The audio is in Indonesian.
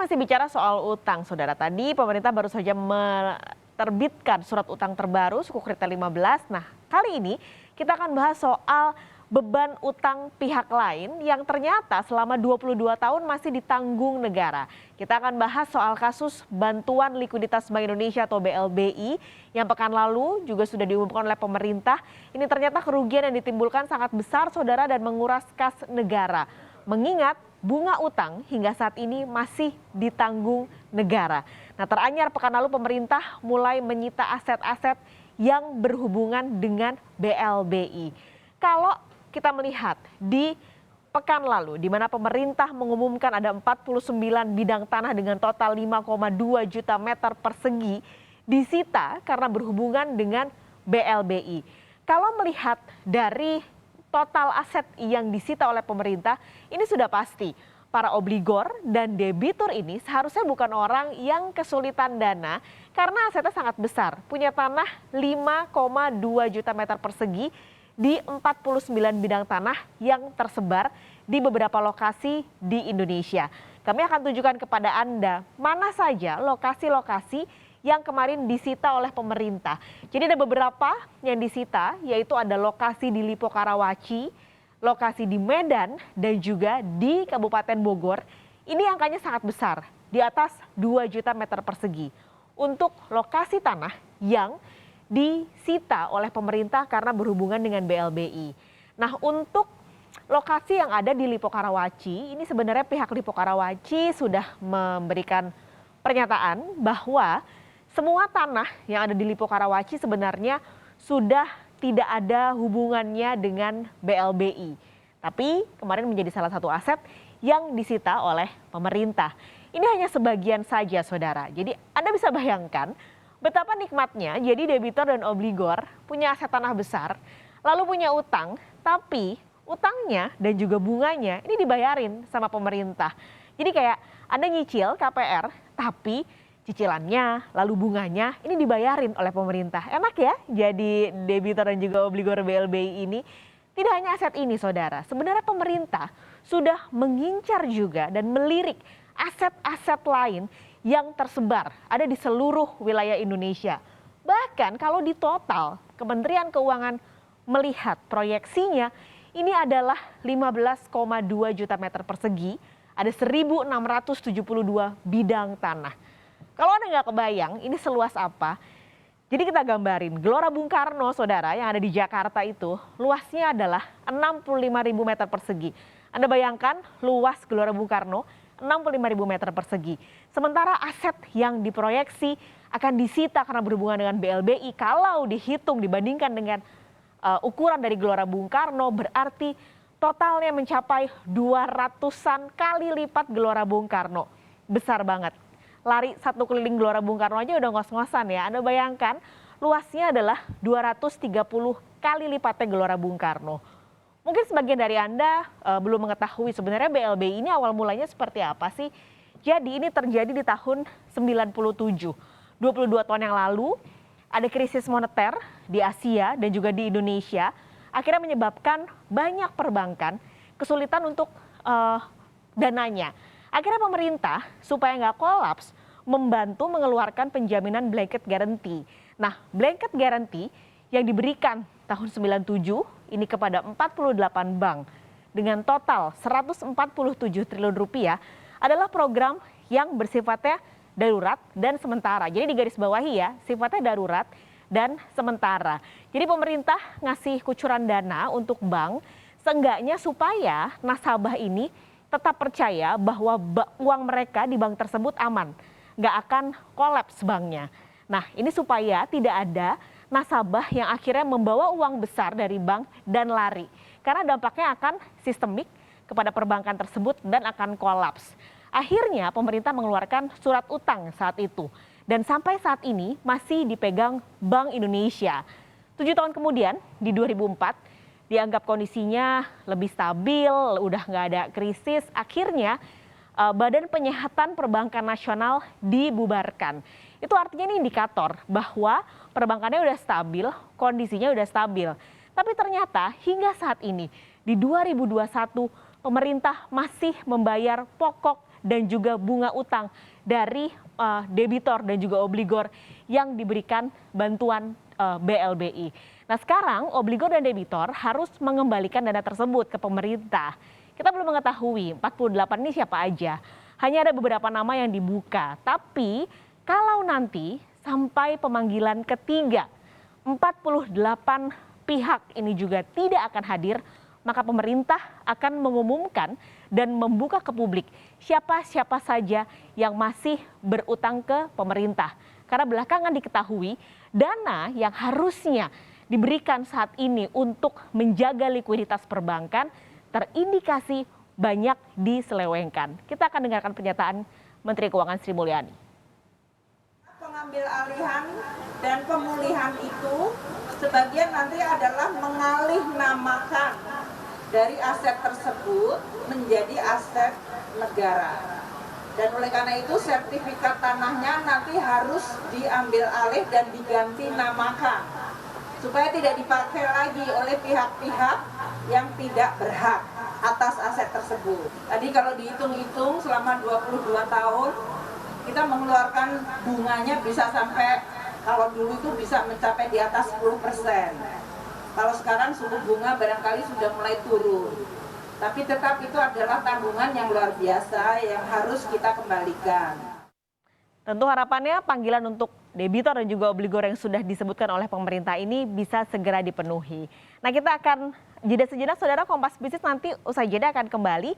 masih bicara soal utang, Saudara. Tadi pemerintah baru saja menerbitkan surat utang terbaru Sukuk Retail 15. Nah, kali ini kita akan bahas soal beban utang pihak lain yang ternyata selama 22 tahun masih ditanggung negara. Kita akan bahas soal kasus bantuan likuiditas Bank Indonesia atau BLBI yang pekan lalu juga sudah diumumkan oleh pemerintah. Ini ternyata kerugian yang ditimbulkan sangat besar, Saudara, dan menguras kas negara. Mengingat bunga utang hingga saat ini masih ditanggung negara. Nah, teranyar pekan lalu pemerintah mulai menyita aset-aset yang berhubungan dengan BLBI. Kalau kita melihat di pekan lalu di mana pemerintah mengumumkan ada 49 bidang tanah dengan total 5,2 juta meter persegi disita karena berhubungan dengan BLBI. Kalau melihat dari total aset yang disita oleh pemerintah, ini sudah pasti para obligor dan debitur ini seharusnya bukan orang yang kesulitan dana karena asetnya sangat besar. Punya tanah 5,2 juta meter persegi di 49 bidang tanah yang tersebar di beberapa lokasi di Indonesia. Kami akan tunjukkan kepada Anda mana saja lokasi-lokasi yang kemarin disita oleh pemerintah. Jadi ada beberapa yang disita, yaitu ada lokasi di Lipo Karawaci, lokasi di Medan, dan juga di Kabupaten Bogor. Ini angkanya sangat besar, di atas 2 juta meter persegi. Untuk lokasi tanah yang disita oleh pemerintah karena berhubungan dengan BLBI. Nah, untuk lokasi yang ada di Lipo Karawaci, ini sebenarnya pihak Lipo Karawaci sudah memberikan pernyataan bahwa semua tanah yang ada di Lipo Karawaci sebenarnya sudah tidak ada hubungannya dengan BLBI. Tapi kemarin menjadi salah satu aset yang disita oleh pemerintah. Ini hanya sebagian saja, Saudara. Jadi Anda bisa bayangkan betapa nikmatnya jadi debitur dan obligor punya aset tanah besar, lalu punya utang, tapi utangnya dan juga bunganya ini dibayarin sama pemerintah. Jadi kayak Anda nyicil KPR, tapi cicilannya, lalu bunganya ini dibayarin oleh pemerintah. Enak ya jadi debitur dan juga obligor BLBI ini. Tidak hanya aset ini, Saudara. Sebenarnya pemerintah sudah mengincar juga dan melirik aset-aset lain yang tersebar ada di seluruh wilayah Indonesia. Bahkan kalau di total Kementerian Keuangan melihat proyeksinya ini adalah 15,2 juta meter persegi, ada 1.672 bidang tanah. Kalau Anda nggak kebayang ini seluas apa, jadi kita gambarin Gelora Bung Karno, Saudara, yang ada di Jakarta itu luasnya adalah 65.000 meter persegi. Anda bayangkan luas Gelora Bung Karno 65.000 meter persegi. Sementara aset yang diproyeksi akan disita karena berhubungan dengan BLBI kalau dihitung dibandingkan dengan ukuran dari Gelora Bung Karno berarti totalnya mencapai 200-an kali lipat Gelora Bung Karno. Besar banget. Lari satu keliling Gelora Bung Karno aja udah ngos-ngosan ya. Anda bayangkan luasnya adalah 230 kali lipatnya Gelora Bung Karno. Mungkin sebagian dari Anda belum mengetahui sebenarnya BLBI ini awal mulanya seperti apa sih. Jadi ini terjadi di tahun 97. 22 tahun yang lalu ada krisis moneter di Asia dan juga di Indonesia. Akhirnya menyebabkan banyak perbankan kesulitan untuk dananya. Akhirnya pemerintah supaya nggak kolaps membantu mengeluarkan penjaminan blanket guarantee. Nah, blanket guarantee yang diberikan tahun 97 ini kepada 48 bank dengan total 147 triliun rupiah adalah program yang bersifatnya darurat dan sementara. Jadi digarisbawahi ya, sifatnya darurat dan sementara. Jadi pemerintah ngasih kucuran dana untuk bank seenggaknya supaya nasabah ini tetap percaya bahwa uang mereka di bank tersebut aman, nggak akan kolaps banknya. Nah, ini supaya tidak ada nasabah yang akhirnya membawa uang besar dari bank dan lari. Karena dampaknya akan sistemik kepada perbankan tersebut dan akan kolaps. Akhirnya pemerintah mengeluarkan surat utang saat itu. Dan sampai saat ini masih dipegang Bank Indonesia. 7 tahun kemudian di 2004, dianggap kondisinya lebih stabil, udah nggak ada krisis. Akhirnya Badan Penyihatan Perbankan Nasional dibubarkan. Itu artinya ini indikator bahwa perbankannya udah stabil, kondisinya udah stabil. Tapi ternyata hingga saat ini di 2021 pemerintah masih membayar pokok dan juga bunga utang dari debitor dan juga obligor yang diberikan bantuan BLBI. Nah sekarang obligor dan debitor harus mengembalikan dana tersebut ke pemerintah. Kita belum mengetahui 48 ini siapa aja. Hanya ada beberapa nama yang dibuka. Tapi kalau nanti sampai pemanggilan ketiga 48 pihak ini juga tidak akan hadir, maka pemerintah akan mengumumkan dan membuka ke publik siapa-siapa saja yang masih berutang ke pemerintah. Karena belakangan diketahui dana yang harusnya diberikan saat ini untuk menjaga likuiditas perbankan terindikasi banyak diselewengkan. Kita akan dengarkan pernyataan Menteri Keuangan Sri Mulyani. Pengambil alihan dan pemulihan itu sebagian nanti adalah mengalih namakan dari aset tersebut menjadi aset negara. Dan oleh karena itu sertifikat tanahnya nanti harus diambil alih dan diganti namakan supaya tidak dipakai lagi oleh pihak-pihak yang tidak berhak atas aset tersebut. Tadi kalau dihitung-hitung selama 22 tahun kita mengeluarkan bunganya bisa sampai, kalau dulu itu bisa mencapai di atas 10%. Kalau sekarang suku bunga barangkali sudah mulai turun. Tapi tetap itu adalah tanggungan yang luar biasa yang harus kita kembalikan. Tentu harapannya panggilan untuk debitor dan juga obligor yang sudah disebutkan oleh pemerintah ini bisa segera dipenuhi. Nah kita akan jeda sejenak, saudara. Kompas Bisnis nanti usai jeda akan kembali